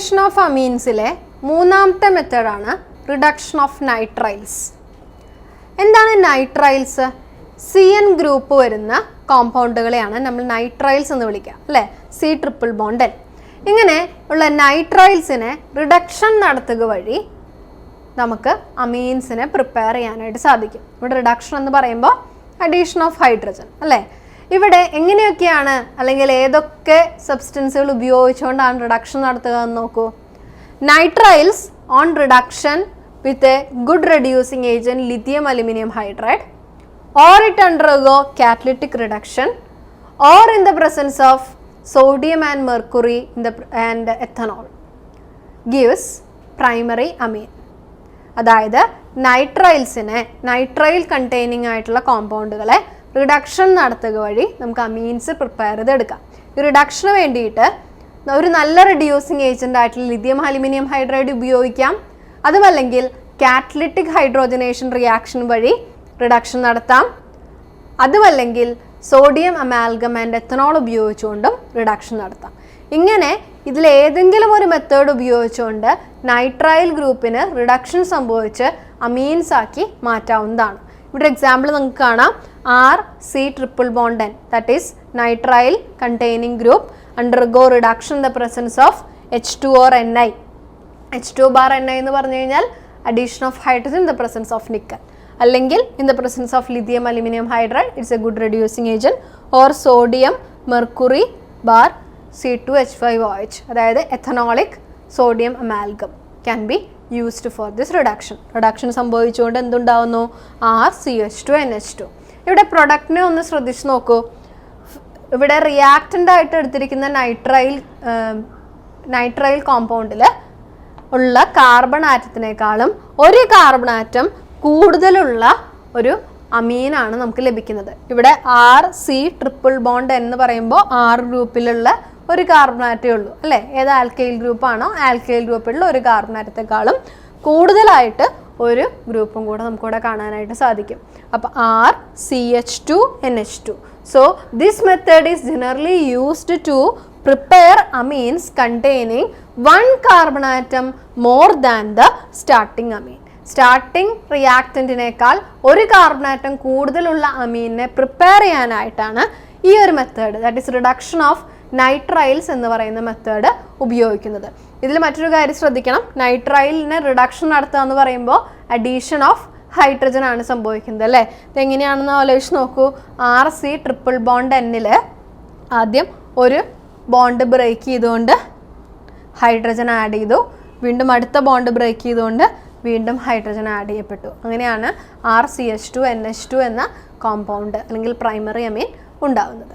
Addition of അമീൻസിലെ മൂന്നാമത്തെ മെത്തേഡാണ് reduction of nitriles. എന്താണ് നൈട്രൈൽസ്? CN ഗ്രൂപ്പ് വരുന്ന കോമ്പൗണ്ടുകളെയാണ് നമ്മൾ നൈട്രൈൽസ് എന്ന് വിളിക്കുക, അല്ലേ? C∼N. ഇങ്ങനെ ഉള്ള നൈട്രൈൽസിനെ റിഡക്ഷൻ നടത്തുക വഴി നമുക്ക് അമീൻസിനെ പ്രിപ്പയർ ചെയ്യാനായിട്ട് സാധിക്കും. ഇവിടെ റിഡക്ഷൻ എന്ന് പറയുമ്പോൾ അഡീഷൻ ഓഫ് ഹൈഡ്രജൻ, അല്ലേ? ഇവിടെ എങ്ങനെയൊക്കെയാണ് അല്ലെങ്കിൽ ഏതൊക്കെ സബ്സ്റ്റൻസുകൾ ഉപയോഗിച്ചുകൊണ്ടാണ് റിഡക്ഷൻ നടത്തുക എന്ന് നോക്കൂ. Nitriles on reduction with a good reducing agent lithium aluminium hydride, or it undergo catalytic reduction, or in the presence of sodium and mercury and ethanol, gives primary amine. അതായത് നൈട്രൈൽസിനെ, നൈട്രൈൽ കണ്ടെയ്നിങ് ആയിട്ടുള്ള കോമ്പൗണ്ടുകളെ reduction നടത്തുക വഴി നമുക്ക് amines prepare ചെയ്തെടുക്കാം. ഈ റിഡക്ഷന് വേണ്ടിയിട്ട് ഒരു നല്ല റെഡ്യൂസിങ് ഏജന്റ് ആയിട്ടുള്ള ലിഥിയം അലുമിനിയം ഹൈഡ്രൈഡ് ഉപയോഗിക്കാം. അതുമല്ലെങ്കിൽ കാറ്റലിറ്റിക് ഹൈഡ്രോജനേഷൻ റിയാക്ഷൻ വഴി റിഡക്ഷൻ നടത്താം. അതുമല്ലെങ്കിൽ സോഡിയം അമാൽഗം ആൻഡ് എത്തനോൾ ഉപയോഗിച്ചുകൊണ്ടും റിഡക്ഷൻ നടത്താം. ഇങ്ങനെ ഇതിലേതെങ്കിലും ഒരു മെത്തേഡ് ഉപയോഗിച്ചുകൊണ്ട് നൈട്രൈൽ ഗ്രൂപ്പിന് റിഡക്ഷൻ സംഭവിച്ച് അമീൻസ് ആക്കി മാറ്റാവുന്നതാണ്. ഇവിടെ എക്സാമ്പിൾ നിങ്ങൾക്ക് കാണാം. RC∼N, that is nitrile containing group undergo reduction in the presence of H2 or Ni. H2 bar Ni എന്ന് പറഞ്ഞു കഴിഞ്ഞാൽ addition of hydrogen in the presence of nickel. അല്ലെങ്കിൽ in the presence of lithium aluminum hydride, it's a good reducing agent. or sodium mercury bar C2H5OH, അതായത് ethanolic sodium amalgam can be used for this reduction. Reduction സംഭവിച്ചുകൊണ്ട് എന്തുണ്ടാവുന്നു? RCH2NH2. ഇവിടെ പ്രൊഡക്റ്റിനെ ഒന്ന് ശ്രദ്ധിച്ച് നോക്കൂ. ഇവിടെ reactant ആയിട്ട് എടുത്തിരിക്കുന്ന നൈട്രൈൽ കോമ്പൗണ്ടിൽ ഉള്ള കാർബൺ ആറ്റത്തിനേക്കാളും ഒരു കാർബൺ ആറ്റം കൂടുതലുള്ള ഒരു അമീനാണ് നമുക്ക് ലഭിക്കുന്നത്. ഇവിടെ RC∼Bond എന്ന് പറയുമ്പോൾ R ഗ്രൂപ്പിലുള്ള ഒരു കാർബൺ ആറ്റേ ഉള്ളൂ, അല്ലേ? ഏത് ആൽക്കൈൽ ഗ്രൂപ്പാണോ ആൽക്കൈൽ ഗ്രൂപ്പിലുള്ള ഒരു കാർബൺ ആറ്റത്തെക്കാളും കൂടുതലായിട്ട് ഒരു ഗ്രൂപ്പും കൂടെ നമുക്കിവിടെ കാണാനായിട്ട് സാധിക്കും. അപ്പോൾ RCH2NH2. So this method is generally used to prepare amines containing one carbon atom more than the starting amine. Starting റിയാക്റ്റൻറ്റിനേക്കാൾ ഒരു കാർബൺ ആറ്റം കൂടുതലുള്ള അമീനെ പ്രിപ്പയർ ചെയ്യാനായിട്ടാണ് ഈ ഒരു method, that is reduction of nitriles എന്ന് പറയുന്ന മെത്തേഡ് ഉപയോഗിക്കുന്നത്. ഇതിൽ മറ്റൊരു കാര്യം ശ്രദ്ധിക്കണം. നൈട്രൈലിനെ റിഡക്ഷൻ നടത്തുക എന്ന് പറയുമ്പോൾ അഡീഷൻ ഓഫ് ഹൈഡ്രജൻ ആണ് സംഭവിക്കുന്നത്, അല്ലേ? ഇതെങ്ങനെയാണെന്ന് ആലോചിച്ച് നോക്കൂ. RC∼Bond ആദ്യം ഒരു ബോണ്ട് ബ്രേക്ക് ചെയ്തുകൊണ്ട് ഹൈഡ്രജൻ ആഡ് ചെയ്തു, വീണ്ടും അടുത്ത ബോണ്ട് ബ്രേക്ക് ചെയ്തുകൊണ്ട് വീണ്ടും ഹൈഡ്രജൻ ആഡ് ചെയ്യപ്പെട്ടു. അങ്ങനെയാണ് RCH2NH2 എന്ന കോമ്പൗണ്ട് അല്ലെങ്കിൽ പ്രൈമറി അമീൻ ഉണ്ടാകുന്നത്.